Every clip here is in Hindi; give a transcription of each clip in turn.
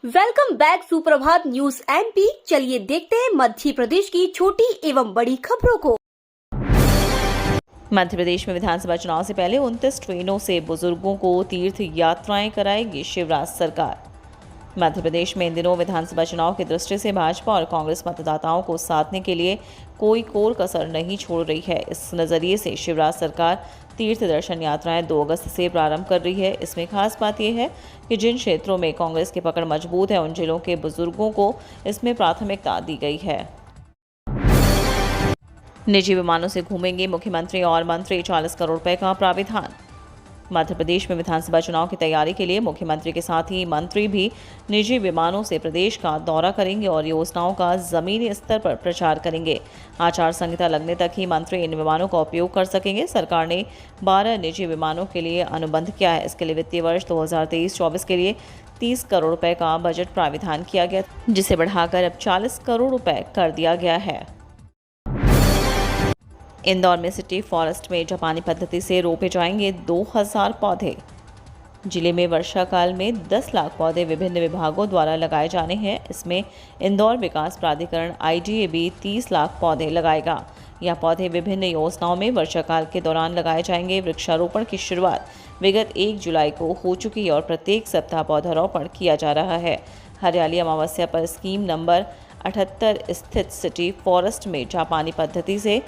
वेलकम बैक सुप्रभात न्यूज एमपी। चलिए देखते हैं मध्य प्रदेश की छोटी एवं बड़ी खबरों को। मध्य प्रदेश में विधानसभा चुनाव से पहले 29 ट्रेनों से बुजुर्गों को तीर्थ यात्राएं कराएगी शिवराज सरकार। मध्य प्रदेश में इन दिनों विधानसभा चुनाव की दृष्टि से भाजपा और कांग्रेस मतदाताओं को साधने के लिए कोई कोर कसर नहीं छोड़ रही है। इस नज़रिए से शिवराज सरकार तीर्थ दर्शन यात्राएं 2 अगस्त से प्रारंभ कर रही है। इसमें खास बात यह है कि जिन क्षेत्रों में कांग्रेस की पकड़ मजबूत है उन जिलों के बुजुर्गों को इसमें प्राथमिकता दी गई है। निजी विमानों से घूमेंगे मुख्यमंत्री और मंत्री, 40 करोड़ रुपए का प्राविधान। मध्य प्रदेश में विधानसभा चुनाव की तैयारी के लिए मुख्यमंत्री के साथ ही मंत्री भी निजी विमानों से प्रदेश का दौरा करेंगे और योजनाओं का जमीनी स्तर पर प्रचार करेंगे। आचार संहिता लगने तक ही मंत्री इन विमानों का उपयोग कर सकेंगे। सरकार ने 12 निजी विमानों के लिए अनुबंध किया है। इसके लिए वित्तीय वर्ष 2023-24 के लिए 30 करोड़ रुपए का बजट प्राविधान किया गया, जिसे बढ़ाकर अब 40 करोड़ रुपए कर दिया गया है। इंदौर में सिटी फॉरेस्ट में जापानी पद्धति से रोपे जाएंगे 2000 पौधे। जिले में वर्षा काल में 10 लाख पौधे विभिन्न विभागों द्वारा लगाए जाने हैं। इसमें इंदौर विकास प्राधिकरण IGAB 30 लाख पौधे लगाएगा। यह पौधे विभिन्न योजनाओं में वर्षा काल के दौरान लगाए जाएंगे। वृक्षारोपण की शुरुआत विगत 1 जुलाई को हो चुकी है और प्रत्येक सप्ताह पौधारोपण किया जा रहा है। हरियाली अमावस्या पर स्कीम नंबर 78 स्थित सिटी फॉरेस्ट में जापानी पद्धति से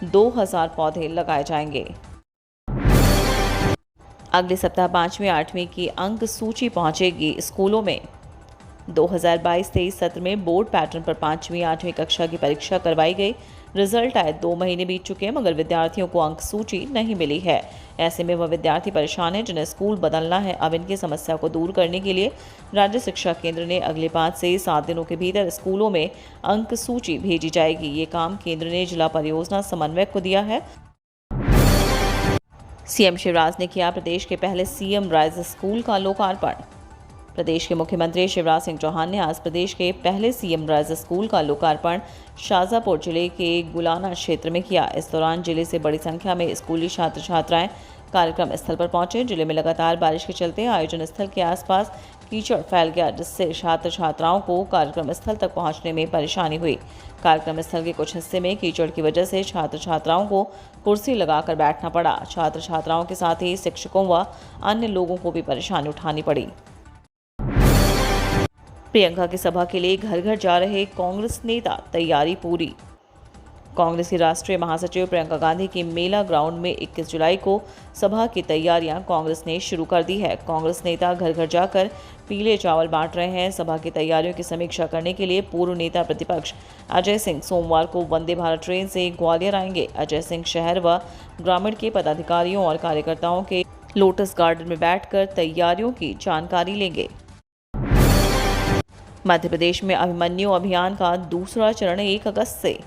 2000 पौधे लगाए जाएंगे। अगले सप्ताह 5वीं 8वीं की अंक सूची पहुंचेगी स्कूलों में। 2022-23 सत्र में बोर्ड पैटर्न पर 5वीं 8वीं कक्षा की परीक्षा करवाई गई। रिजल्ट आए 2 महीने बीत चुके हैं मगर विद्यार्थियों को अंक सूची नहीं मिली है। ऐसे में वह विद्यार्थी परेशान हैं जिन्हें स्कूल बदलना है। अब इनकी समस्या को दूर करने के लिए राज्य शिक्षा केंद्र ने अगले 5 से 7 दिनों के भीतर स्कूलों में अंक सूची भेजी जाएगी। ये काम केंद्र ने जिला परियोजना समन्वयक को दिया है। सीएम शिवराज ने किया प्रदेश के पहले सीएम राइज स्कूल का लोकार्पण। प्रदेश के मुख्यमंत्री शिवराज सिंह चौहान ने आज प्रदेश के पहले सीएम राइज स्कूल का लोकार्पण शाजापुर जिले के गुलाना क्षेत्र में किया। इस दौरान जिले से बड़ी संख्या में स्कूली छात्र छात्राएं कार्यक्रम स्थल पर पहुंचे। जिले में लगातार बारिश के चलते आयोजन स्थल के आसपास कीचड़ फैल गया, जिससे छात्र छात्राओं को कार्यक्रम स्थल तक पहुंचने में परेशानी हुई। कार्यक्रम स्थल के कुछ हिस्से में कीचड़ की वजह से छात्र छात्राओं को कुर्सी लगाकर बैठना पड़ा। छात्र छात्राओं के साथ ही शिक्षकों व अन्य लोगों को भी परेशानी उठानी पड़ी। प्रियंका की सभा के लिए घर घर जा रहे कांग्रेस नेता, तैयारी पूरी। कांग्रेस की राष्ट्रीय महासचिव प्रियंका गांधी की मेला ग्राउंड में 21 जुलाई को सभा की तैयारियां कांग्रेस ने शुरू कर दी है। कांग्रेस नेता घर घर जाकर पीले चावल बांट रहे हैं। सभा की तैयारियों की समीक्षा करने के लिए पूर्व नेता प्रतिपक्ष अजय सिंह सोमवार को वंदे भारत ट्रेन से ग्वालियर आएंगे। अजय सिंह शहर व ग्रामीण के पदाधिकारियों और कार्यकर्ताओं के लोटस गार्डन में बैठकर तैयारियों की जानकारी लेंगे। मध्य प्रदेश में अभिमन्यु अभियान का दूसरा चरण 1 अगस्त से।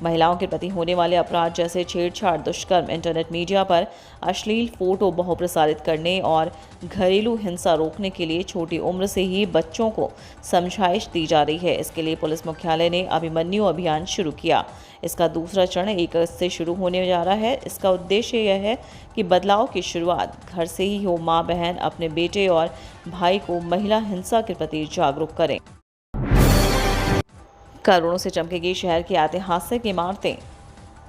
महिलाओं के प्रति होने वाले अपराध जैसे छेड़छाड़, दुष्कर्म, इंटरनेट मीडिया पर अश्लील फोटो बहुप्रसारित करने और घरेलू हिंसा रोकने के लिए छोटी उम्र से ही बच्चों को समझाइश दी जा रही है। इसके लिए पुलिस मुख्यालय ने अभिमन्यु अभियान शुरू किया। इसका दूसरा चरण 1 अगस्त से शुरू होने जा रहा है। इसका उद्देश्य यह है कि बदलाव की शुरुआत घर से ही हो। माँ बहन अपने बेटे और भाई को महिला हिंसा के प्रति जागरूक करें। करोड़ों से चमकेगी शहर की ऐतिहासिक इमारतें।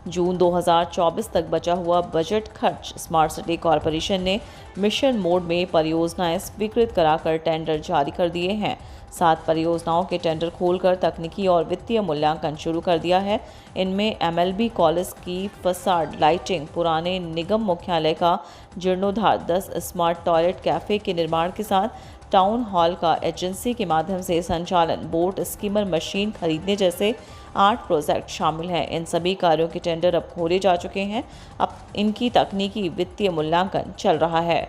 जून 2024 तक बचा हुआ बजट खर्च। स्मार्ट सिटी कॉरपोरेशन ने मिशन मोड में परियोजनाएं स्वीकृत कराकर टेंडर जारी कर दिए हैं। 7 परियोजनाओं के टेंडर खोलकर तकनीकी और वित्तीय मूल्यांकन शुरू कर दिया है। इनमें MLB कॉलेज की फसाड लाइटिंग, पुराने निगम मुख्यालय का जीर्णोद्धार, 10 स्मार्ट टॉयलेट कैफे के निर्माण के साथ टाउन हॉल का एजेंसी के माध्यम से संचालन, बोट स्कीमर मशीन खरीदने जैसे 8 प्रोजेक्ट शामिल हैं। इन सभी कार्यों के टेंडर अब खोले जा चुके हैं। अब इनकी तकनीकी वित्तीय मूल्यांकन चल रहा है।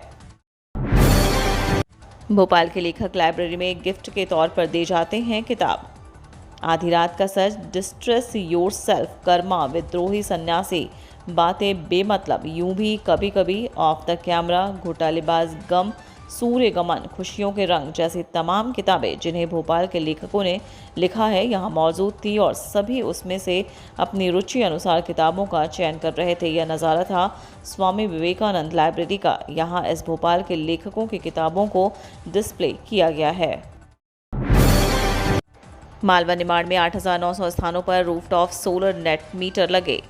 भोपाल के लेखक लाइब्रेरी में गिफ्ट के तौर पर दे जाते हैं किताब। आधी रात का सच, डिस्ट्रेस योरसेल्फ, कर्मा, विद्रोही सन्यासी, बातें बेमतलब, यूं भी कभी कभी, ऑफ द कैमरा, घोटालेबाज गम, सूर्य गमन, खुशियों के रंग जैसी तमाम किताबें जिन्हें भोपाल के लेखकों ने लिखा है यहाँ मौजूद थी और सभी उसमें से अपनी रुचि अनुसार किताबों का चयन कर रहे थे। यह नज़ारा था स्वामी विवेकानंद लाइब्रेरी का। यहाँ इस भोपाल के लेखकों की किताबों को डिस्प्ले किया गया है। मालवा निमाड़ में 8,900 स्थानों पर रूफटॉप सोलर नेट मीटर लगे।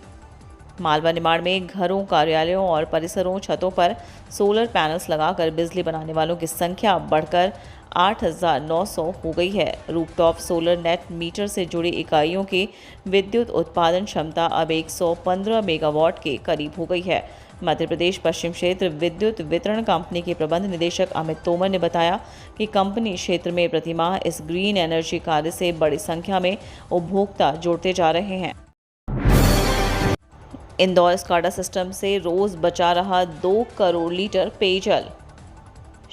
मालवा निमाड़ में घरों, कार्यालयों और परिसरों छतों पर सोलर पैनल्स लगाकर बिजली बनाने वालों की संख्या अब बढ़कर 8,900 हो गई है। रूफटॉप सोलर नेट मीटर से जुड़ी इकाइयों की विद्युत उत्पादन क्षमता अब 115 मेगावाट के करीब हो गई है। मध्य प्रदेश पश्चिम क्षेत्र विद्युत वितरण कंपनी के प्रबंध निदेशक अमित तोमर ने बताया कि कंपनी क्षेत्र में प्रतिमाह इस ग्रीन एनर्जी कार्य से बड़ी संख्या में उपभोक्ता जुड़ते जा रहे हैं। इंदौर स्काडा सिस्टम से रोज बचा रहा 2 करोड़ लीटर पेयजल।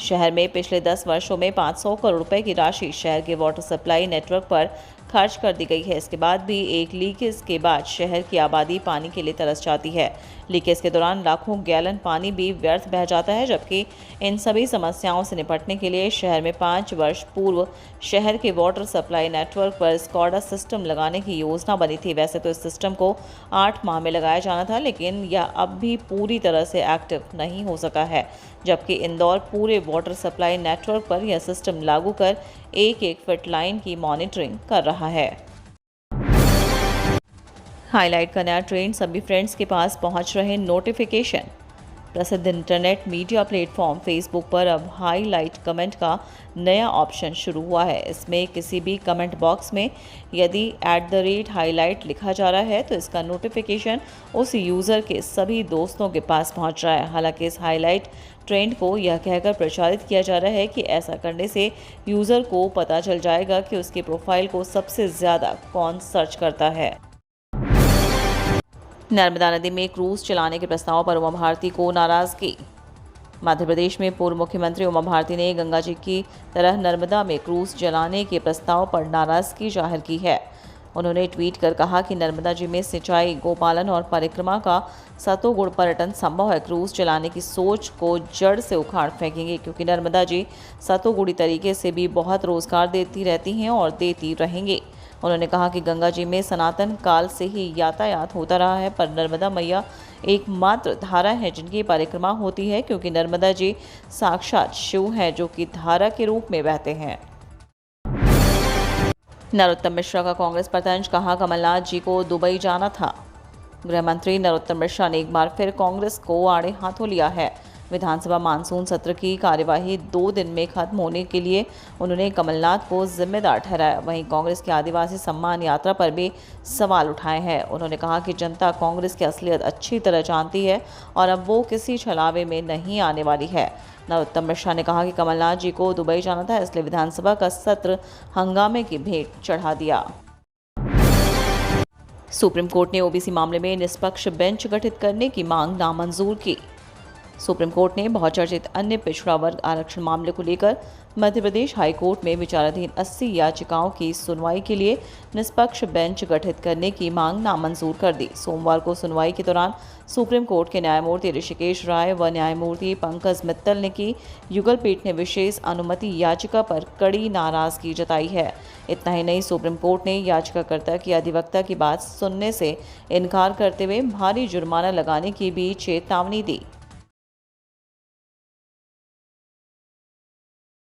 शहर में पिछले 10 वर्षों में 500 करोड़ रुपए की राशि शहर के वाटर सप्लाई नेटवर्क पर खर्च कर दी गई है। इसके बाद भी एक लीकेज के बाद शहर की आबादी पानी के लिए तरस जाती है। लीकेज के दौरान लाखों गैलन पानी भी व्यर्थ बह जाता है, जबकि इन सभी समस्याओं से निपटने के लिए शहर में 5 वर्ष पूर्व शहर के वाटर सप्लाई नेटवर्क पर स्कॉडा सिस्टम लगाने की योजना बनी थी। वैसे तो इस सिस्टम को 8 माह में लगाया जाना था, लेकिन यह अब भी पूरी तरह से एक्टिव नहीं हो सका है, जबकि इंदौर पूरे वाटर सप्लाई नेटवर्क पर यह सिस्टम लागू कर एक फीट लाइन की मॉनिटरिंग कर रहा है। हाईलाइट का नया ट्रेंड, सभी फ्रेंड्स के पास पहुंच रहे नोटिफिकेशन। प्रसिद्ध इंटरनेट मीडिया प्लेटफॉर्म फेसबुक पर अब हाईलाइट कमेंट का नया ऑप्शन शुरू हुआ है। इसमें किसी भी कमेंट बॉक्स में यदि @highlight लिखा जा रहा है तो इसका नोटिफिकेशन उस यूज़र के सभी दोस्तों के पास पहुंच रहा है। हालांकि इस हाईलाइट ट्रेंड को यह कहकर प्रचारित किया जा रहा है कि ऐसा करने से यूज़र को पता चल जाएगा कि उसके प्रोफाइल को सबसे ज़्यादा कौन सर्च करता है। नर्मदा नदी में क्रूज चलाने के प्रस्ताव पर उमा भारती को नाराजगी। मध्य प्रदेश में पूर्व मुख्यमंत्री उमा भारती ने गंगा जी की तरह नर्मदा में क्रूज चलाने के प्रस्ताव पर नाराजगी जाहिर की है। उन्होंने ट्वीट कर कहा कि नर्मदा जी में सिंचाई, गोपालन और परिक्रमा का सतोगुण पर्यटन संभव है। क्रूज चलाने की सोच को जड़ से उखाड़ फेंकेंगे, क्योंकि नर्मदा जी सतोगुणी तरीके से भी बहुत रोजगार देती रहती हैं और देती रहेंगी। उन्होंने कहा कि गंगा जी में सनातन काल से ही यातायात होता रहा है, पर नर्मदा मैया एकमात्र धारा है जिनकी परिक्रमा होती है, क्योंकि नर्मदा जी साक्षात शिव हैं जो कि धारा के रूप में बहते हैं। नरोत्तम मिश्रा का कांग्रेस पर तंज, कहा कमलनाथ जी को दुबई जाना था। गृह मंत्री नरोत्तम मिश्रा ने एक बार फिर कांग्रेस को आड़े हाथों लिया है। विधानसभा मानसून सत्र की कार्यवाही 2 दिन में खत्म होने के लिए उन्होंने कमलनाथ को जिम्मेदार ठहराया। वहीं कांग्रेस की आदिवासी सम्मान यात्रा पर भी सवाल उठाए हैं। उन्होंने कहा कि जनता कांग्रेस की असलियत अच्छी तरह जानती है और अब वो किसी छलावे में नहीं आने वाली है। नरोत्तम मिश्रा ने कहा कि कमलनाथ जी को दुबई जाना था, इसलिए विधानसभा का सत्र हंगामे की भेंट चढ़ा दिया। सुप्रीम कोर्ट ने ओबीसी मामले में निष्पक्ष बेंच गठित करने की मांग नामंजूर की। सुप्रीम कोर्ट ने बहुचर्चित अन्य पिछड़ा वर्ग आरक्षण मामले को लेकर मध्य प्रदेश हाई कोर्ट में विचाराधीन 80 याचिकाओं की सुनवाई के लिए निष्पक्ष बेंच गठित करने की मांग नामंजूर कर दी। सोमवार को सुनवाई के दौरान सुप्रीम कोर्ट के न्यायमूर्ति ऋषिकेश राय व न्यायमूर्ति पंकज मित्तल ने की युगल पीठ ने विशेष अनुमति याचिका पर कड़ी नाराजगी जताई है। इतना ही नहीं, सुप्रीम कोर्ट ने याचिकाकर्ता की अधिवक्ता की बात सुनने से इनकार करते हुए भारी जुर्माना लगाने की भी चेतावनी दी।